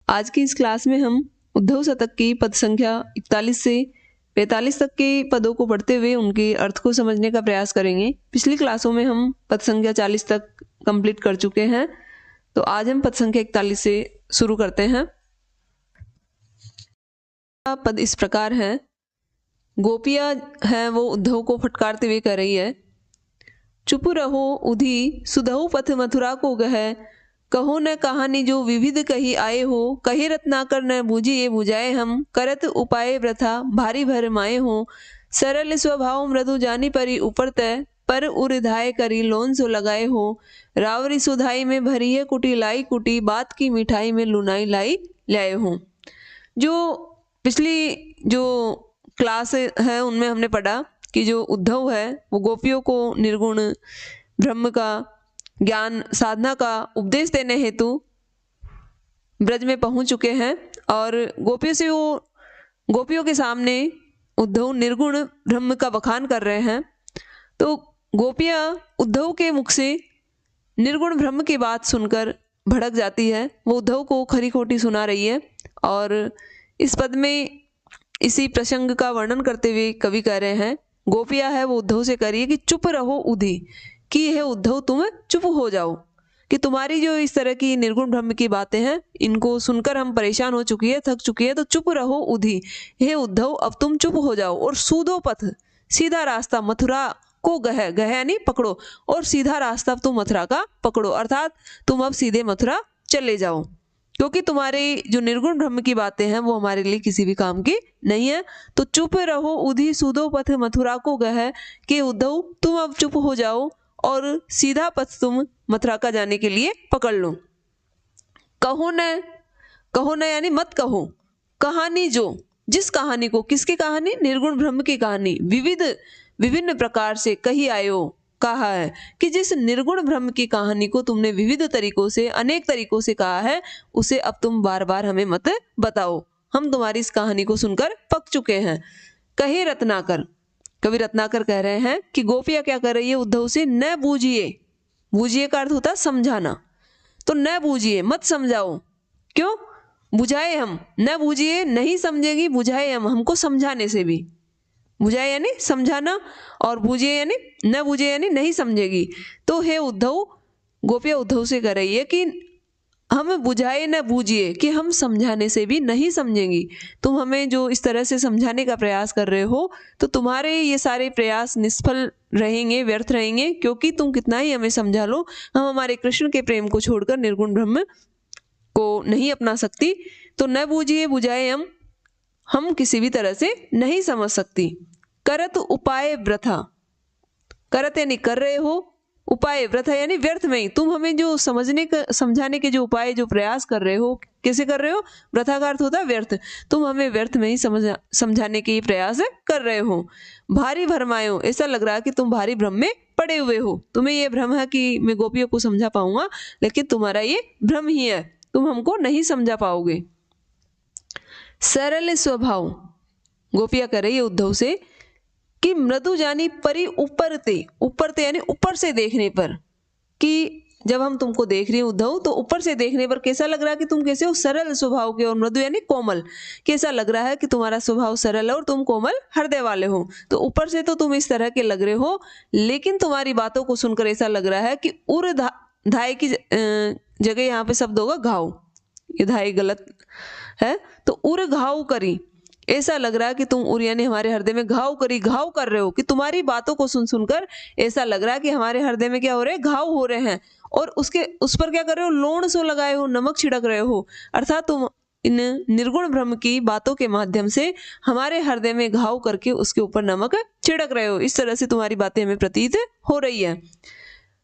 आज की इस क्लास में हम उद्धव शतक की पद संख्या 41 से 45 तक के पदों को पढ़ते हुए उनके अर्थ को समझने का प्रयास करेंगे। पिछली क्लासों में हम पद संख्या 40 तक कंप्लीट कर चुके हैं, तो आज हम पद संख्या 41 से शुरू करते हैं। पद इस प्रकार है। गोपियां हैं वो उद्धव को फटकारते हुए कह रही है, चुप रहो उधी सुधऊ पथ मथुरा को गह, कहो न कहानी जो विविध कही आए हो, कहे रत्नाकर न बूझिए बुझाए हम, करत उपाय व्रथा भारी भरमाए हो, सरल स्वभाव मृदु जानी परी ऊपर तय, पर उरिधाय करी लोन सो लगाए हो, रावरी सुधाई में भरी है कुटी लाई कुटी, बात की मिठाई में लुनाई लाई लाए हो। जो पिछली जो क्लास है उनमें हमने पढ़ा कि जो उद्धव है वो गोपियों को निर्गुण ब्रह्म का ज्ञान साधना का उपदेश देने हेतु ब्रज में पहुंच चुके हैं और गोपियों के सामने उद्धव निर्गुण ब्रह्म का बखान कर रहे हैं। तो गोपियां उद्धव के मुख से निर्गुण ब्रह्म की बात सुनकर भड़क जाती है। वो उद्धव को खरी खोटी सुना रही है और इस पद में इसी प्रसंग का वर्णन करते हुए कवि कह रहे हैं, गोपियां है वो उद्धव से कह रही है कि चुप रहो उधी, कि है उद्धव तुम चुप हो जाओ, कि तुम्हारी जो इस तरह की निर्गुण ब्रह्म की बातें हैं इनको सुनकर हम परेशान हो चुकी है, थक चुकी है, तो चुप रहो उधी, हे उद्धव अब तुम चुप हो जाओ और सूदो पथ सीधा रास्ता मथुरा को गह यानी पकड़ो, और सीधा रास्ता तुम मथुरा का पकड़ो, अर्थात तुम अब सीधे मथुरा चले जाओ, क्योंकि तुम्हारी जो निर्गुण ब्रह्म की बातें हैं वो हमारे लिए किसी भी काम की नहीं है। तो चुप रहो उधी सूदो पथ मथुरा को गह, कि उद्धव तुम अब चुप हो जाओ और सीधा पथ तुम मथुरा का जाने के लिए पकड़ लो। कहो न यानी मत कहो, कहानी जो जिस कहानी को, किसकी कहानी, निर्गुण ब्रह्म की कहानी, विभिन्न प्रकार से कही आयो, कहा है कि जिस निर्गुण ब्रह्म की कहानी को तुमने विविध तरीकों से अनेक तरीकों से कहा है उसे अब तुम बार बार हमें मत बताओ, हम तुम्हारी इस कहानी को सुनकर पक चुके हैं। कहे रत्नाकर, कवि रत्नाकर कह रहे हैं कि गोपियां क्या कर रही है उद्धव से, न बूझिए का अर्थ होता है समझाना, तो न बूझिए मत समझाओ, क्यों, बुझाए हम, न बूझिए नहीं समझेगी, बुझाए हम हमको समझाने से भी, बुझाए यानी समझाना और बूझिए यानी न बूझे यानी नहीं समझेगी। तो हे उद्धव, गोपियां उद्धव से कह रही है कि हम बुझाए न बूझिए, कि हम समझाने से भी नहीं समझेंगी, तुम हमें जो इस तरह से समझाने का प्रयास कर रहे हो तो तुम्हारे ये सारे प्रयास निष्फल रहेंगे, व्यर्थ रहेंगे, क्योंकि तुम कितना ही हमें समझा लो हम हमारे कृष्ण के प्रेम को छोड़कर निर्गुण ब्रह्म को नहीं अपना सकती। तो न बूझिए बुझाए हम किसी भी तरह से नहीं समझ सकती। करत उपाय व्रथा, करत यानी कर रहे हो, उपाय व्रथा यानी व्यर्थ में ही, तुम हमें जो समझाने के जो उपाय जो प्रयास कर रहे हो, कैसे कर रहे हो, व्रथा का अर्थ होता है व्यर्थ, तुम हमें व्यर्थ में ही समझाने के प्रयास कर रहे हो। भारी भरमायो, ऐसा लग रहा है कि तुम भारी भ्रम में पड़े हुए हो, तुम्हें ये भ्रम है कि मैं गोपियों को समझा पाऊंगा, लेकिन तुम्हारा ये भ्रम ही है, तुम हमको नहीं समझा पाओगे। सरल स्वभाव, गोपियां कर रही है उद्धव से कि मृदु जानी परी ऊपर ते यानी ऊपर से देखने पर, कि जब हम तुमको देख रही हैं उद्धव तो ऊपर से देखने पर कैसा लग रहा है कि तुम कैसे हो, सरल स्वभाव के, और मृदु यानी कोमल, कैसा लग रहा है कि तुम्हारा स्वभाव सरल है और तुम कोमल हृदय वाले हो, तो ऊपर से तो तुम इस तरह के लग रहे हो, लेकिन तुम्हारी बातों को सुनकर ऐसा लग रहा है कि उर धाय की जगह यहाँ पे शब्द होगा घाव, ये धाय गलत है, तो उर घाव करी, ऐसा लग रहा है कि तुम उर यानी हमारे हृदय में घाव कर रहे हो, कि तुम्हारी बातों को सुनकर ऐसा लग रहा है कि हमारे हृदय में क्या हो रहे हैं, घाव हो रहे हैं, और उस पर क्या कर रहे हो, लोण सो लगाए हो, नमक छिड़क रहे हो, अर्थात तुम इन निर्गुण ब्रह्म की बातों के माध्यम से हमारे हृदय में घाव करके उसके ऊपर नमक छिड़क रहे हो, इस तरह से तुम्हारी बातें हमें प्रतीत हो रही है।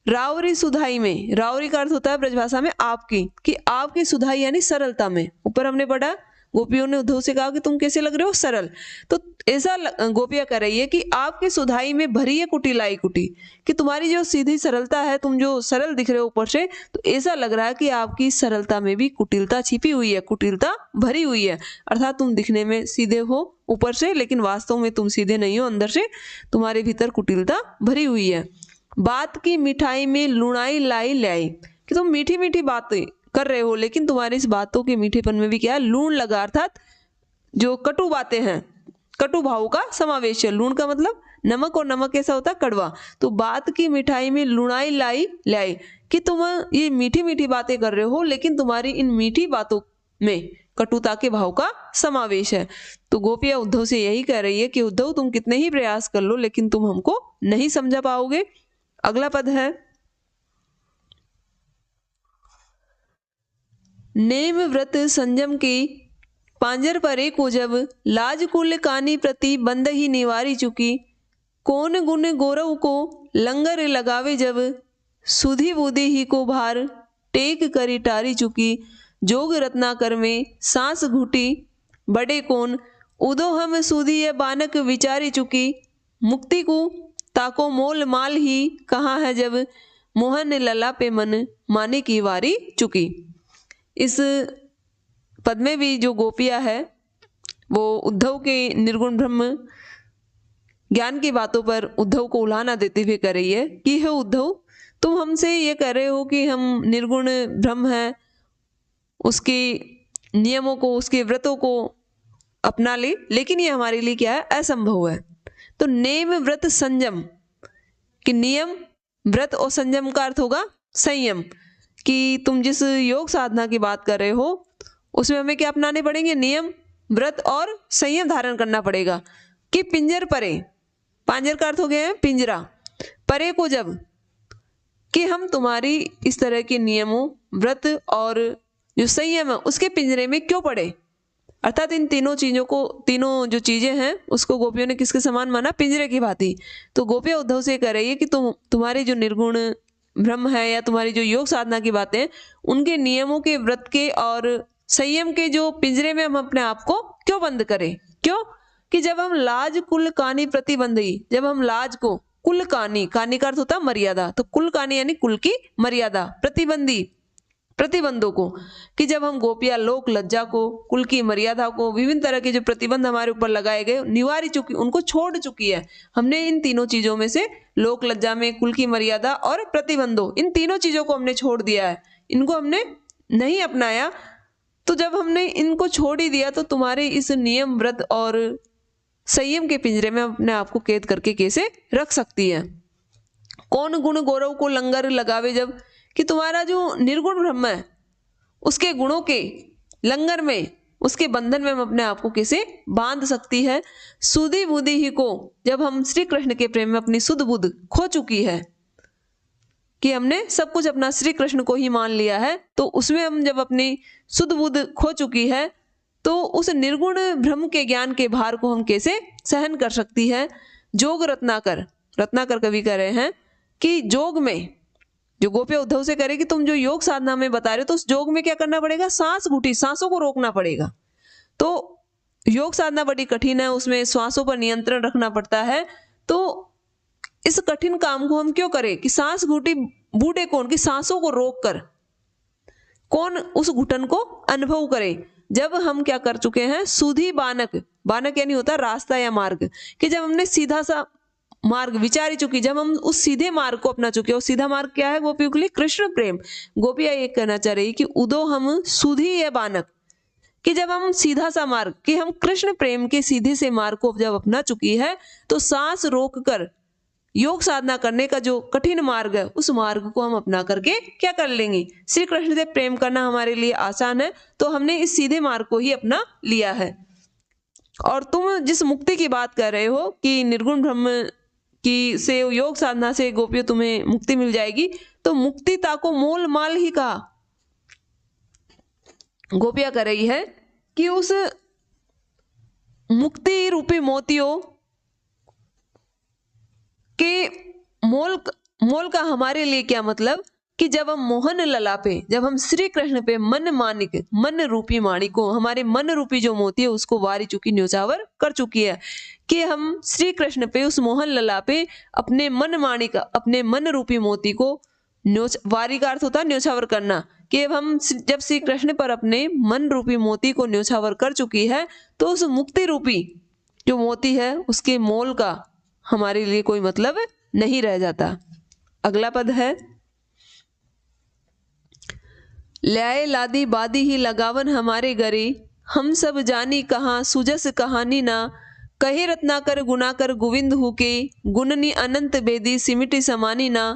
रावरी सुधाई में, रावरी का अर्थ होता है ब्रजभाषा में आपकी, कि आपकी सुधाई यानी सरलता में, ऊपर हमने पढ़ा गोपियों ने उद्धव से कहा कि तुम कैसे लग रहे हो, सरल, तो ऐसा गोपियां कह रही है कि आपकी सुधाई में भरी है कुटी लाई कुटी, कि तुम्हारी जो सीधी सरलता है, तुम जो सरल दिख रहे हो ऊपर से, तो ऐसा लग रहा है कि आपकी सरलता में भी कुटिलता छिपी हुई है, कुटिलता भरी हुई है, अर्थात तुम दिखने में सीधे हो ऊपर से, लेकिन वास्तव में तुम सीधे नहीं हो, अंदर से तुम्हारे भीतर कुटिलता भरी हुई है। बात की मिठाई में लुणाई लाई लाई, कि तुम मीठी मीठी बातें कर रहे हो, लेकिन तुम्हारी इस बातों के मीठेपन में भी क्या है, लूण लगा, अर्थात जो कटु बातें हैं, कटु भावों का समावेश है। लूण का मतलब नमक, और नमक कैसा होता है, कड़वा। तो बात की मिठाई में लुणाई लाई लाई, कि तुम ये मीठी मीठी बातें कर रहे हो, लेकिन तुम्हारी इन मीठी बातों में कटुता के भाव का समावेश है। तो गोपियां उद्धव से यही कह रही है कि उद्धव तुम कितने ही प्रयास कर लो, लेकिन तुम हमको नहीं समझा पाओगे। अगला पद है, नेम व्रत संयम के पांजर परे को जब, लाज कुल कानी प्रति बंद ही निवारी चुकी, कौन गुण गौरव को लंगर लगावे जब, सुधी बुद्धि ही को भार टेक करी टारी चुकी, जोग रत्नाकर में सांस घुटी बड़े कौन, उदो हम सुधी ये बानक विचारी चुकी, मुक्ति को ताको मोल माल ही कहाँ है जब, मोहन लला पे मन माने की वारी चुकी। इस पद में भी जो गोपियां है वो उद्धव के निर्गुण ब्रह्म ज्ञान की बातों पर उद्धव को उलाहना देते हुए कह रही है कि हे उद्धव, तुम हमसे ये कह रहे हो कि हम निर्गुण ब्रह्म है, उसके नियमों को, उसके व्रतों को अपना ले, लेकिन ये हमारे लिए क्या है, असंभव है। तो नेम व्रत संयम, कि नियम, व्रत और संयम का अर्थ होगा संयम, कि तुम जिस योग साधना की बात कर रहे हो उसमें हमें क्या अपनाने पड़ेंगे, नियम, व्रत और संयम धारण करना पड़ेगा। कि पिंजर परे, पांजर का अर्थ हो गया है पिंजरा, परे को जब, कि हम तुम्हारी इस तरह के नियमों, व्रत और जो संयम है उसके पिंजरे में क्यों पड़े, अर्थात इन तीनों चीजों को, तीनों जो चीजें हैं उसको गोपियों ने किसके समान माना, पिंजरे की भांति। तो गोपियां उद्धव से कह रही है कि तुम्हारे जो निर्गुण ब्रह्म है या तुम्हारी जो योग साधना की बातें, उनके नियमों के, व्रत के और संयम के जो पिंजरे में हम अपने आप को क्यों बंद करें। क्यों? कि जब हम लाज कुल कानी प्रतिबंधी, जब हम लाज को, कुल कानी, कानी का अर्थ होता है मर्यादा, तो कुल कानी यानी कुल की मर्यादा, प्रतिबंधी, प्रतिबंधों को, कि जब हम गोपियां लोक लज्जा को, कुल की मर्यादा को, विभिन्न तरह के जो प्रतिबंध हमारे ऊपर लगाए गए निवारी चुकी, उनको छोड़ चुकी है। हमने इन तीनों चीजों में से, लोक लज्जा में, कुल की मर्यादा और प्रतिबंधों, इन तीनों चीजों को हमने छोड़ दिया है, इनको हमने नहीं अपनाया। तो जब हमने इनको छोड़ ही दिया तो तुम्हारे इस नियम, व्रत और संयम के पिंजरे में अपने आप को कैद करके कैसे रख सकती है। कौन गुण गौरव को लंगर लगावे जब, कि तुम्हारा जो निर्गुण ब्रह्म है उसके गुणों के लंगर में, उसके बंधन में हम अपने आप को कैसे बांध सकती है। सुधी बुद्धि ही को, जब हम श्री कृष्ण के प्रेम में अपनी शुद्ध बुद्ध खो चुकी है, कि हमने सब कुछ अपना श्री कृष्ण को ही मान लिया है, तो उसमें हम जब अपनी शुद्ध बुद्ध खो चुकी है तो उस निर्गुण ब्रह्म के ज्ञान के भार को हम कैसे सहन कर सकती है। जोग रत्नाकर, रत्नाकर कवि कह रहे हैं कि जोग में, जो गोपियां उद्धव से करे कि तुम जो योग साधना में बता रहे हो, तो उस योग में क्या करना पड़ेगा, सांस घुटी, सांसों को रोकना पड़ेगा। तो योग साधना बड़ी कठिन है, उसमें श्वासों पर नियंत्रण रखना पड़ता है। तो इस कठिन काम को हम क्यों करें, कि सांस घुटी बूढ़े कौन, की सांसों को रोककर कौन उस घुटन को अनुभव करे, जब हम क्या कर चुके हैं, सुधी बानक, बानक यानी होता है रास्ता या मार्ग, कि जब हमने सीधा सा मार्ग विचारी चुकी, जब हम उस सीधे मार्ग को अपना चुके, और सीधा मार्ग क्या है गोपियों के लिए, कृष्ण प्रेम। गोपियां ये कहना चाह रही कि उदो हम सुधी या बानक, कि जब हम सीधा सा मार्ग, कि हम कृष्ण प्रेम के सीधे से मार्ग को जब अपना चुकी है, तो सांस रोककर योग साधना करने का जो कठिन मार्ग है, उस मार्ग को हम अपना करके क्या कर लेंगे, श्री कृष्ण से प्रेम करना हमारे लिए आसान है, तो हमने इस सीधे मार्ग को ही अपना लिया है। और तुम जिस मुक्ति की बात कर रहे हो कि निर्गुण ब्रह्म की से योग साधना से गोपियों तुम्हें मुक्ति मिल जाएगी, तो मुक्ति ताको मोल माल ही कहा। गोपियां कर रही है कि उस मुक्ति रूपी मोतियों के मोल का हमारे लिए क्या मतलब, कि जब हम मोहन लला पे, जब हम श्री कृष्ण पे मन मानिक, मन रूपी माणिक को, हमारे मन रूपी जो मोती है उसको वारी चुकी, न्योछावर कर चुकी है, कि हम श्री कृष्ण पे, उस मोहन लला पे अपने मन माणिक, अपने मन रूपी मोती को वारी का अर्थ होता है न्योछावर करना, कि हम जब श्री कृष्ण पर अपने मन रूपी मोती को न्योछावर कर चुकी है, तो उस मुक्ति रूपी जो मोती है उसके मोल का हमारे लिए कोई मतलब नहीं रह जाता। अगला पद है, ल्याए लादी बादी ही लगावन हमारे गरे, हम सब जानी कहाँ सुजस कहानी ना, कहे रत्नाकर गुनाकर गोविंद हूँ के, गुणनी अनंत बेदी सिमिटी समानी ना,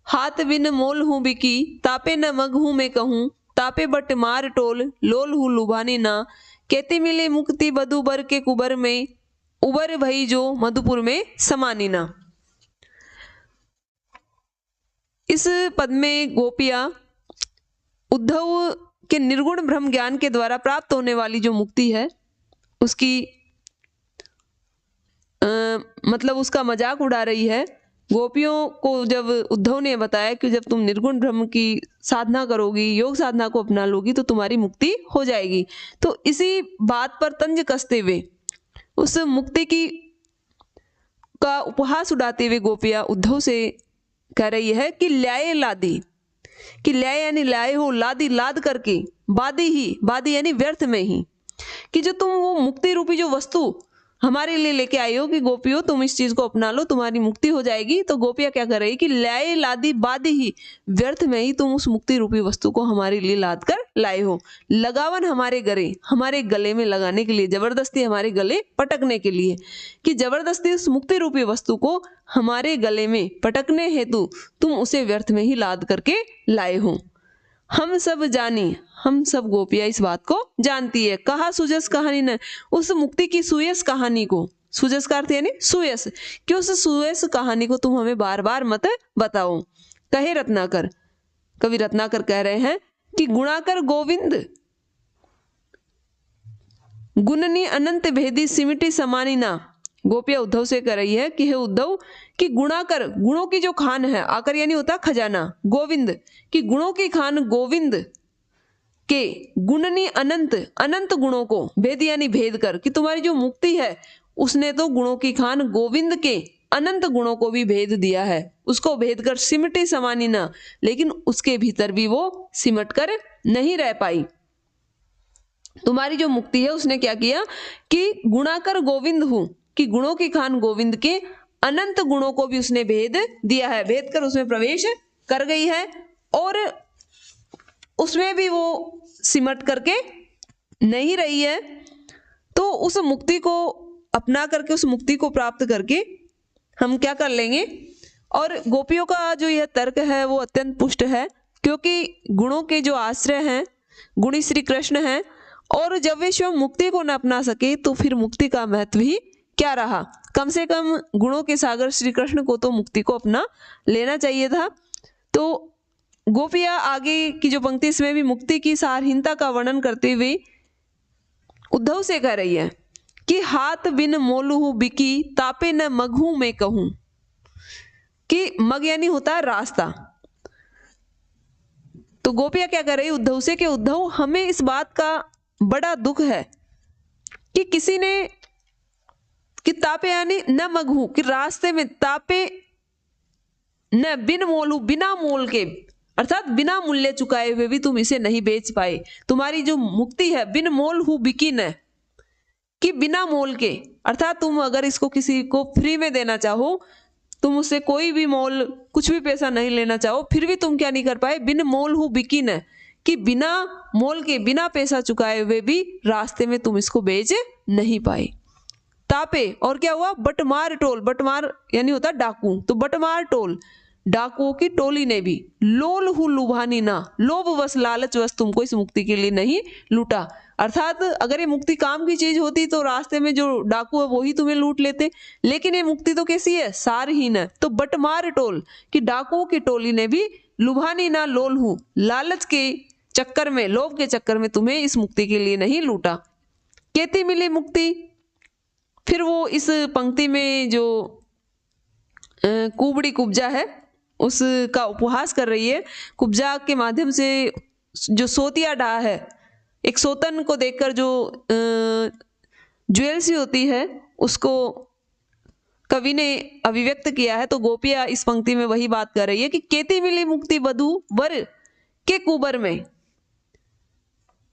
हाथ बिन मोल हूँ बिकी तापे न मग हूँ मैं कहूँ, तापे बट मार टोल लोल हूँ लुभानी ना, कहते मिले मुक्ति बधु बर के कुबर में, उबर भई जो मधुपुर में समानी ना। इस पद में गोपियां उद्धव के निर्गुण ब्रह्म ज्ञान के द्वारा प्राप्त होने वाली जो मुक्ति है उसकी मतलब उसका मजाक उड़ा रही है। गोपियों को जब उद्धव ने बताया कि जब तुम निर्गुण ब्रह्म की साधना करोगी, योग साधना को अपना लोगी तो तुम्हारी मुक्ति हो जाएगी, तो इसी बात पर तंज कसते हुए उस मुक्ति की का उपहास उड़ाते हुए गोपियां उद्धव से कह रही है कि ल्याए लादी, कि ल्याए यानी लाए हो, लादी लाद करके, बादी ही, बादी यानी व्यर्थ में ही, कि जो तुम वो मुक्ति रूपी जो वस्तु हमारे लिए लेके आई हो कि गोपियों तुम इस चीज को अपना लो तुम्हारी मुक्ति हो जाएगी। तो गोपियां क्या कर रही कि ल्याए लादी बादी ही, व्यर्थ में ही तुम उस मुक्ति रूपी वस्तु को हमारे लिए लाद कर लाए हो। लगावन हमारे गले, हमारे गले में लगाने के लिए, जबरदस्ती हमारे गले पटकने के लिए, कि जबरदस्ती उस मुक्ति रूपी वस्तु को हमारे गले में पटकने हेतु तुम उसे व्यर्थ में ही लाद करके लाए हो। हम सब जानी, हम सब गोपियां इस बात को जानती है। कहा सुजस कहानी न, उस मुक्ति की सुयस कहानी को, सुजस का अर्थ यानी सुयस, कि उस सुयस कहानी को तुम हमें बार बार मत बताओ। कहे रत्नाकर, कवि रत्नाकर कह रहे हैं कि गुणाकर गोविंद गुणनी अनंत भेदी सिमिटी समानी ना। गोपियां उद्धव से कह रही है कि हे उद्धव, कि गुणाकर, गुणों की जो खान है, आकर यानी होता खजाना, गोविंद कि गुणों की खान गोविंद के, गुणनी अनंत, अनंत गुणों को, भेद यानी भेद कर, कि तुम्हारी जो मुक्ति है उसने तो गुणों की खान गोविंद के अनंत गुणों को भी भेद दिया है, उसको भेद कर सिमटी समानी ना, लेकिन उसके भीतर भी वो सिमट कर नहीं रह पाई। तुम्हारी जो मुक्ति है उसने क्या किया कि गुणाकर गोविंद हूं, कि गुणों की खान गोविंद के अनंत गुणों को भी उसने भेद दिया है, भेद कर उसमें प्रवेश कर गई है और उसमें भी वो सिमट करके नहीं रही है। तो उस मुक्ति को अपना करके, उस मुक्ति को प्राप्त करके हम क्या कर लेंगे। और गोपियों का जो यह तर्क है वो अत्यंत पुष्ट है, क्योंकि गुणों के जो आश्रय हैं गुणी श्री कृष्ण हैं, और जब वे स्वयं मुक्ति को न अपना सके तो फिर मुक्ति का महत्व ही क्या रहा। कम से कम गुणों के सागर श्री कृष्ण को तो मुक्ति को अपना लेना चाहिए था। तो गोपियां आगे की जो पंक्ति इसमें भी मुक्ति की सारहीनता का वर्णन करते हुए उद्धव से कह रही है कि हाथ बिन मोलू बिकी तापे न मगहू में कहूं, कि मग यानी होता है रास्ता। तो गोपियां क्या कर रही उद्धव से कि उद्धव, हमें इस बात का बड़ा दुख है कि किसी ने, कि तापे यानी न मगहू, कि रास्ते में, तापे न बिन मोलू, बिना मोल के, अर्थात बिना मूल्य चुकाए हुए भी तुम इसे नहीं बेच पाए। तुम्हारी जो मुक्ति है बिन मोल हु बिकी न, कि बिना मोल के, अर्थात तुम अगर इसको किसी को फ्री में देना चाहो, तुम उससे कोई भी मोल, कुछ भी पैसा नहीं लेना चाहो, फिर भी तुम क्या नहीं कर पाए, बिन मोल हु बिकी न, कि बिना मोल के, बिना पैसा चुकाए हुए भी रास्ते में तुम इसको बेच नहीं पाए। तापे, और क्या हुआ, बटमार टोल, बटमार यानी होता डाकू, तो बटमार टोल, डाकुओं की टोली ने भी, लोल हु लुभानी ना, लोभवश लालचवश तुमको इस मुक्ति के लिए नहीं लूटा। अर्थात अगर ये मुक्ति काम की चीज होती तो रास्ते में जो डाकू है वही तुम्हें लूट लेते, लेकिन ये मुक्ति तो कैसी है, सारहीन है। तो बटमार टोल, कि डाकुओं की टोली ने भी लुभानी ना लोल हूं, लालच के चक्कर में, लोभ के चक्कर में तुम्हें इस मुक्ति के लिए नहीं लूटा। कहती मिली मुक्ति, फिर वो इस पंक्ति में जो कुबड़ी कुब्जा है उसका उपहास कर रही है। कुब्जा के माध्यम से जो सोतिया डा है, एक सोतन को देखकर जो ज्वेल सी होती है उसको कवि ने अभिव्यक्त किया है। तो गोपियां इस पंक्ति में वही बात कर रही है कि केती मिली मुक्ति वधु वर के कुबर में।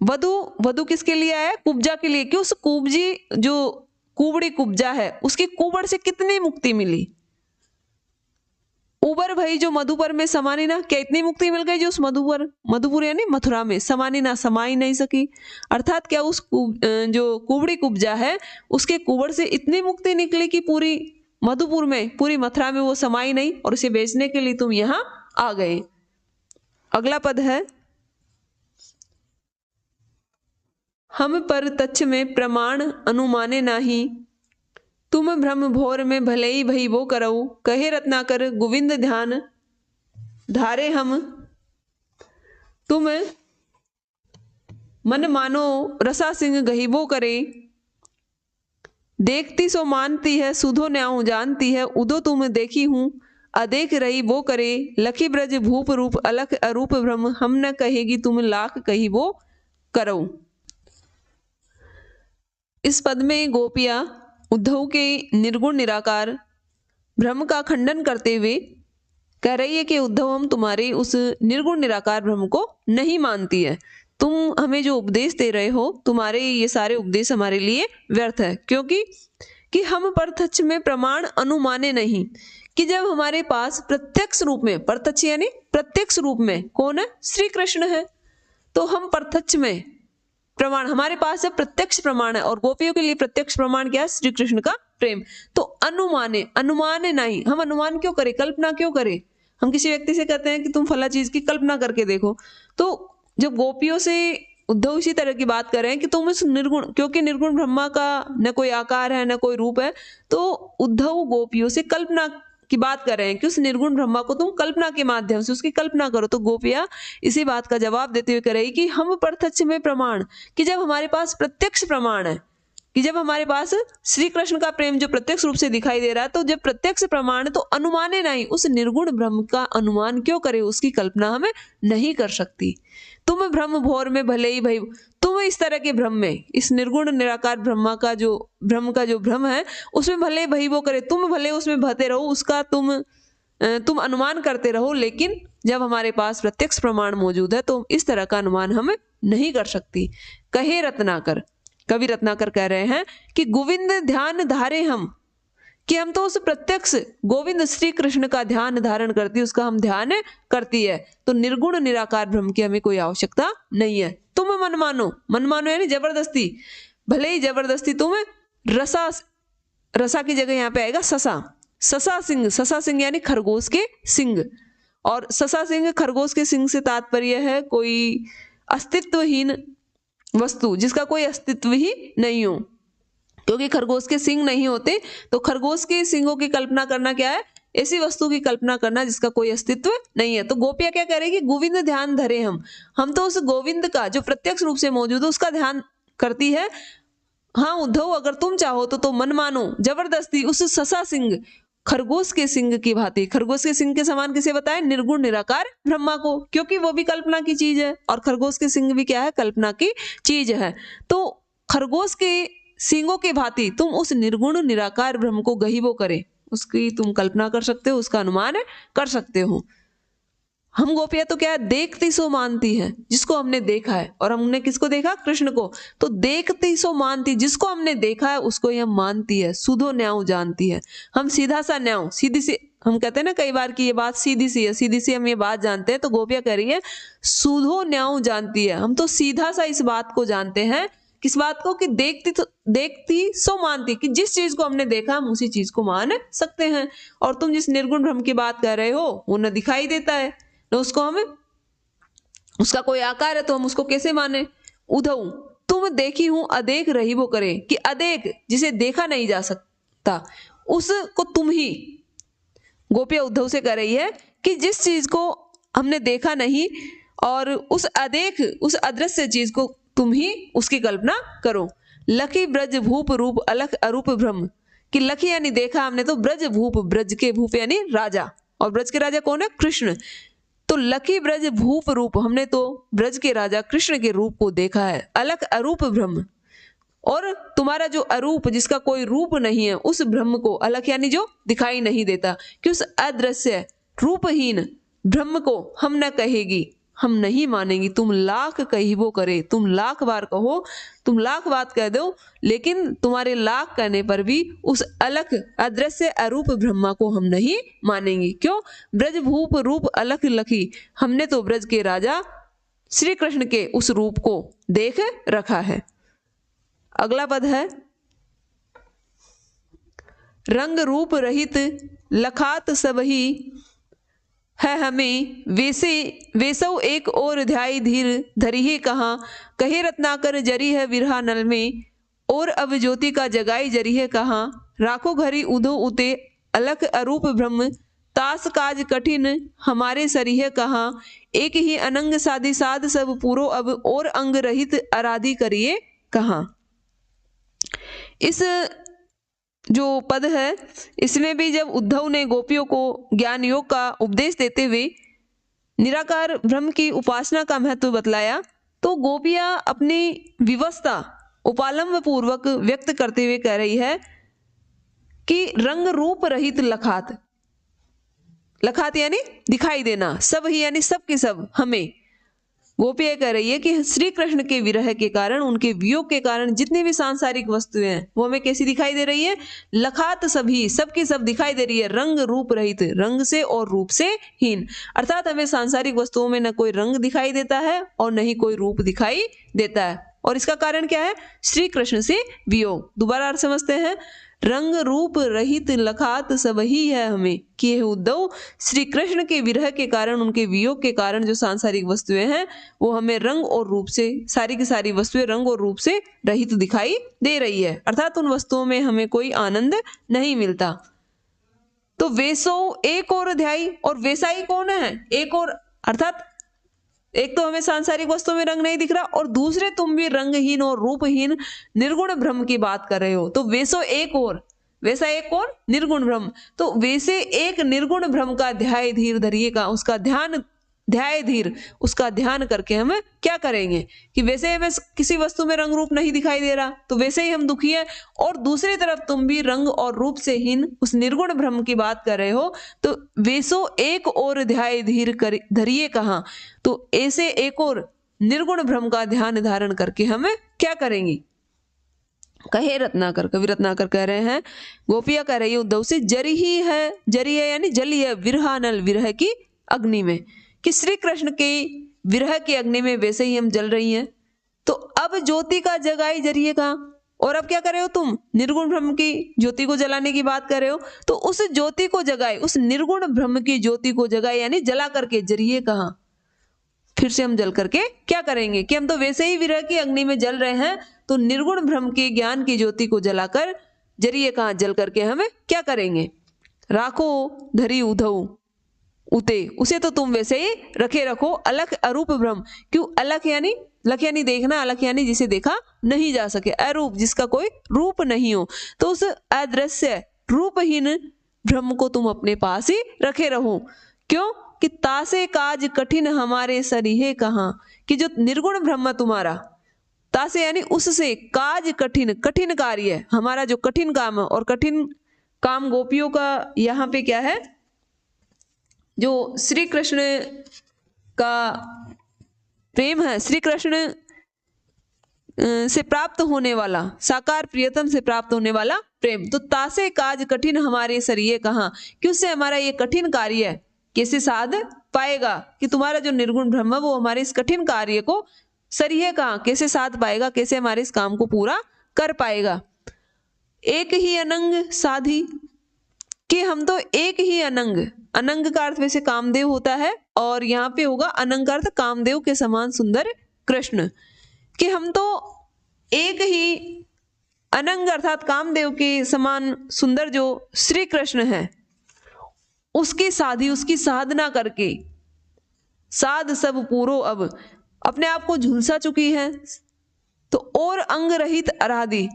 वधु, वधु किसके लिए है, कुब्जा के लिए, कि उस कुब्जी जो कुबड़ी कुब्जा है उसकी कुबड़ से कितनी मुक्ति मिली, उबर भई जो मधुपर में समानी ना, क्या इतनी मुक्ति मिल गई जो उस मधुपुर यानी मथुरा में समानी ना, समा ही नहीं सकी। अर्थात क्या उस जो कुबड़ी कुब्जा है उसके कुबड़ से इतनी मुक्ति निकली कि पूरी मधुपुर में, पूरी मथुरा में वो समाई नहीं, और उसे बेचने के लिए तुम यहाँ आ गए। अगला पद है, हम पर तच्छ में प्रमाण अनुमाने नाही, तुम भ्रम भोर में भले ही भई वो करऊ, कहे रत्नाकर गोविंद ध्यान धारे हम, तुम मन मानो रसा सिंह गहीबो करे, देखती सो मानती है सुधो न्याऊ जानती है, उदो तुम देखी हूं अदेख रही वो करे, लखी ब्रज भूप रूप अलख अरूप भ्रम, हम न कहेगी तुम लाख कही वो करऊ। इस पद में गोपियां उद्धव के निर्गुण निराकार भ्रम का खंडन करते हुए कह रही है कि उद्धव हम तुम्हारे उस निर्गुण निराकार भ्रम को नहीं मानती है, तुम हमें जो उपदेश दे रहे हो तुम्हारे ये सारे उपदेश हमारे लिए व्यर्थ है, क्योंकि कि हम प्रत्यक्ष में प्रमाण अनुमाने नहीं, कि जब हमारे पास प्रत्यक्ष रूप में, प्रत्यक्ष यानी प्रत्यक्ष रूप में कौन है, श्री कृष्ण है, तो हम प्रत्यक्ष में प्रमाण हमारे पास है, प्रत्यक्ष प्रमाण है, और गोपियों के लिए प्रत्यक्ष प्रमाण क्या है, श्री कृष्ण का प्रेम। तो अनुमाने नहीं, हम अनुमान क्यों करें, कल्पना क्यों करें। हम किसी व्यक्ति से कहते हैं कि तुम फला चीज की कल्पना करके देखो, तो जब गोपियों से उद्धव इसी तरह की बात कर रहे हैं कि तुम इस निर्गुण, क्योंकि निर्गुण ब्रह्मा का न कोई आकार है न कोई रूप है, तो उद्धव गोपियों से कल्पना की बात कर रहे हैं कि उस निर्गुण ब्रह्मा को तुम कल्पना के माध्यम से उसकी कल्पना करो। तो गोपियां इसी बात का जवाब देते हुए कह रही कि हम प्रत्यक्ष में प्रमाण, कि जब हमारे पास प्रत्यक्ष प्रमाण है, कि जब हमारे पास श्री कृष्ण का प्रेम जो प्रत्यक्ष रूप से दिखाई दे रहा है, तो जब प्रत्यक्ष प्रमाण तो अनुमाने नहीं, उस निर्गुण ब्रह्म का अनुमान क्यों करे, उसकी कल्पना हमें नहीं कर सकती। तुम भ्रम भोर में भले ही भई, तुम इस तरह के भ्रम में, इस निर्गुण निराकार ब्रह्मा का जो भ्रम है उसमें भले भई वो करे, तुम भले उसमें बहते रहो, उसका तुम अनुमान करते रहो, लेकिन जब हमारे पास प्रत्यक्ष प्रमाण मौजूद है तो इस तरह का अनुमान हम नहीं कर सकती। कहे रत्नाकर, कवि रत्नाकर कह रहे हैं कि गोविंद ध्यान धारे हम, कि हम तो उस प्रत्यक्ष गोविंद श्री कृष्ण का ध्यान धारण करती, उसका हम ध्यान करती है, तो निर्गुण निराकार ब्रह्म की हमें कोई आवश्यकता नहीं है। तुम मन मानो यानी जबरदस्ती, भले ही जबरदस्ती तुम रसा की जगह यहाँ पे आएगा ससा सिंह यानी खरगोश के सिंह, और ससा सिंह खरगोश के सिंह से तात्पर्य है कोई अस्तित्वहीन वस्तु, जिसका कोई अस्तित्व ही नहीं हो, क्योंकि खरगोश के सिंग नहीं होते, तो खरगोश के सिंगों की कल्पना करना क्या है, ऐसी वस्तु की कल्पना करना जिसका कोई अस्तित्व नहीं है। तो गोपियां क्या कह रही है कि गोविंद ध्यान धरे हम तो उस गोविंद का जो प्रत्यक्ष रूप से मौजूद है उसका ध्यान करती है। हाँ उद्धव, अगर तुम चाहो तो मन मानो जबरदस्ती उस ससा सिंह खरगोश के सिंह की भांति, खरगोश के सिंह के समान किसे बताए, निर्गुण निराकार ब्रह्मा को, क्योंकि वो भी कल्पना की चीज है और खरगोश के सिंह भी क्या है, कल्पना की चीज है। तो खरगोश के सिंगों के भांति तुम उस निर्गुण निराकार ब्रह्म को गहीबो करे, उसकी तुम कल्पना कर सकते हो, उसका अनुमान कर सकते हो। हम गोपियां तो क्या है, देखती सो मानती है, जिसको हमने देखा है, और हमने किसको देखा, कृष्ण को, तो देखती सो मानती, जिसको हमने देखा है उसको यह मानती है, सुधो न्याऊ जानती है। हम सीधा सा न्याऊ, सीधी सी, हम कहते हैं ना कई बार कि ये बात सीधी सी है, सीधी सी हम ये बात जानते हैं, तो गोपियां कह रही है सुधो न्याऊ जानती है, हम तो सीधा सा इस बात को जानते हैं। किस बात को, कि देखती सो मानती, कि जिस चीज को हमने देखा हम उसी चीज को मान सकते हैं। और तुम जिस निर्गुण ब्रह्म की बात कर रहे हो वो न दिखाई देता है, न उसको हमें, उसका कोई आकार है, तो हम उसको कैसे माने। उद्धव तुम देखी हूं अदेख रही वो करे, कि अदेख जिसे देखा नहीं जा सकता उसको तुम ही, गोपिया उद्धव से कह रही है कि जिस चीज को हमने देखा नहीं और उस अदेख, उस अदृश्य चीज को तुम ही उसकी कल्पना करो। लखी ब्रज भूप रूप अलख अरूप भ्रम, कि लखी यानी देखा हमने, तो ब्रज भूप, ब्रज के भूप यानी राजा, और ब्रज के राजा कौन है, कृष्ण। तो लखी ब्रज भूप रूप, हमने तो ब्रज के राजा कृष्ण के रूप को देखा है। अलख अरूप ब्रह्म, और तुम्हारा जो अरूप, जिसका कोई रूप नहीं है, उस ब्रह्म को, अलख यानी जो दिखाई नहीं देता, कि उस अदृश्य रूपहीन ब्रह्म को हम न कहेगी, हम नहीं मानेंगी। तुम लाख कहिबो करे, तुम लाख बार कहो, तुम लाख बात कह दो, लेकिन तुम्हारे लाख कहने पर भी उस अलख अदृश्य अरूप ब्रह्मा को हम नहीं मानेंगे। क्यों? ब्रज भूप रूप अलख लखी, हमने तो ब्रज के राजा श्री कृष्ण के उस रूप को देख रखा है। अगला पद है, रंग रूप रहित लखात सबही है हमें, वैसे वेसौ एक और ध्याई धीर धरिहे कहाँ, कहे रत्नाकर जरी है विरहा नल में, और अब ज्योति का जगाई जरी है कहाँ, राखो घरी उधो उते अलख अरूप ब्रह्म, तास काज कठिन हमारे सरीह कहाँ, एक ही अनंग साधि साध सब पूरो अब, और अंग रहित आराधी करिए कहाँ। इस जो पद है इसमें भी जब उद्धव ने गोपियों को ज्ञान योग का उपदेश देते हुए निराकार ब्रह्म की उपासना का महत्व बतलाया, तो गोपियां अपनी विवशता उपालंब पूर्वक व्यक्त करते हुए कह रही है कि रंग रूप रहित लखात, लखात यानी दिखाई देना, सब ही यानी सब के सब हमें। गोपी कह रही है कि श्री कृष्ण के विरह के कारण, उनके वियोग के कारण जितनी भी सांसारिक वस्तुएं हैं वो हमें कैसी दिखाई दे रही है, लखात सभी, सबकी सब दिखाई दे रही है, रंग रूप रहित, रंग से और रूप से हीन। अर्थात हमें सांसारिक वस्तुओं में न कोई रंग दिखाई देता है और न ही कोई रूप दिखाई देता है। और इसका कारण क्या है? श्री कृष्ण से वियोग। दोबारा अर्थ समझते हैं, रंग रूप रहित लखात सब ही है हमें, कि हे उद्धव, श्री कृष्ण के विरह के कारण, उनके वियोग के कारण जो सांसारिक वस्तुएं हैं वो हमें रंग और रूप से, सारी की सारी वस्तुएं रंग और रूप से रहित दिखाई दे रही है, अर्थात उन वस्तुओं में हमें कोई आनंद नहीं मिलता। तो वेसो एक और ध्याई, और वैसा ही कौन है? एक और, अर्थात एक तो हमें सांसारिक वस्तुओं में रंग नहीं दिख रहा, और दूसरे तुम भी रंगहीन और रूपहीन निर्गुण ब्रह्म की बात कर रहे हो। तो वैसो एक और, वैसा एक और निर्गुण ब्रह्म, तो वैसे एक निर्गुण ब्रह्म का ध्याय धीर धरिएगा, उसका ध्यान, ध्याय धीर, उसका ध्यान करके हम क्या करेंगे कि वैसे हमें किसी वस्तु में रंग रूप नहीं दिखाई दे रहा तो वैसे ही हम दुखी हैं, और दूसरी तरफ तुम भी रंग और रूप से हीन उस निर्गुण ब्रह्म की बात कर रहे हो, तो वैसो एक और ध्याय धीर धरिए कहाँ, तो ऐसे एक और निर्गुण ब्रह्म का ध्यान धारण करके हम क्या करेंगे। कहे रत्नाकर, कवि रत्नाकर कह रहे हैं, गोपिया कह रही है उद्धव से, जरी ही है, जरी है यानी जली है, विरहा नल, विरह की अग्नि में, कि श्री कृष्ण के विरह की अग्नि में वैसे ही हम जल रही हैं। तो अब ज्योति का जगाई जरिए कहाँ, और अब क्या कर रहे हो तुम? निर्गुण ब्रह्म की ज्योति को जलाने की बात कर रहे हो, तो उस ज्योति को जगाए, उस निर्गुण ब्रह्म की ज्योति को जगाए यानी जला करके, जरिए कहाँ, फिर से हम जल करके क्या करेंगे कि हम तो वैसे ही विरह की अग्नि में जल रहे हैं, तो निर्गुण ब्रह्म के ज्ञान की ज्योति को जलाकर जरिए कहाँ, जल करके हमें क्या करेंगे। राखो धरी उधव उते, उसे तो तुम वैसे ही रखे रखो, अलख अरूप ब्रह्म। क्यों अलख यानी, लख यानी देखना, अलख यानी जिसे देखा नहीं जा सके, अरूप जिसका कोई रूप नहीं हो, तो उस अदृश्य रूपहीन ब्रह्म को तुम अपने पास ही रखे रहो। क्यों? कि तासे काज कठिन हमारे सरीहे कहाँ, कि जो निर्गुण ब्रह्म तुम्हारा, तासे यानी उससे, काज कठिन, कठिन कार्य हमारा जो कठिन काम है, और कठिन काम गोपियों का यहाँ पे क्या है, जो श्री कृष्ण का प्रेम है, श्री कृष्ण से प्राप्त होने वाला, साकार प्रियतम से प्राप्त होने वाला प्रेम, तो तासे काज कठिन हमारे सरिये कहाँ, कि उससे हमारा ये कठिन कार्य कैसे साध पाएगा, कि तुम्हारा जो निर्गुण ब्रह्म वो हमारे इस कठिन कार्य को सरिये कहाँ कैसे साध पाएगा, कैसे हमारे इस काम को पूरा कर पाएगा। एक ही अनंग साधी, कि हम तो एक ही अनंग, अनंग का अर्थ वैसे कामदेव होता है, और यहाँ पे होगा अनंग का अर्थ कामदेव के समान सुंदर कृष्ण, कि हम तो एक ही अनंग अर्थात कामदेव के समान सुंदर जो श्री कृष्ण है उसकी साधी, उसकी साधना करके, साध सब पूरो अब, अपने आप को झुलसा चुकी है, तो और अंग रहित आराधी,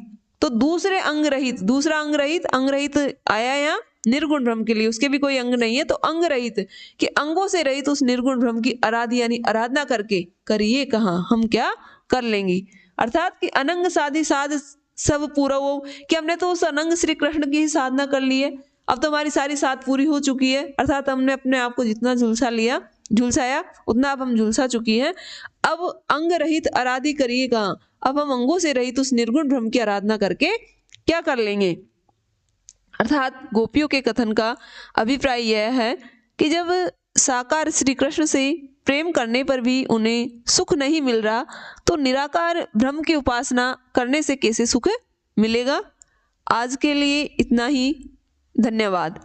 तो दूसरे अंग रहित, दूसरा अंग रहित, अंग रहित आया यहाँ निर्गुण ब्रह्म के लिए, उसके भी कोई अंग नहीं है, तो अंग रहित, कि अंगों से रहित उस निर्गुण ब्रह्म की आराधी यानी आराधना करके करिए कहाँ, हम क्या कर लेंगे। अर्थात कि अनंग साधी साध सब पूरा हो, कि हमने तो उस अनंग श्री कृष्ण की ही साधना कर ली है, अब तो हमारी सारी साध पूरी हो चुकी है, अर्थात हमने अपने आप को जितना झुलसा लिया झुलसाया उतना अब हम झुलसा चुकी हैं। अब अंग रहित आराधि करिए कहाँ, अब हम अंगों से रहित उस निर्गुण ब्रह्म की आराधना करके क्या कर लेंगे। अर्थात गोपियों के कथन का अभिप्राय यह है कि जब साकार श्री कृष्ण से प्रेम करने पर भी उन्हें सुख नहीं मिल रहा तो निराकार ब्रह्म की उपासना करने से कैसे सुख मिलेगा। आज के लिए इतना ही, धन्यवाद।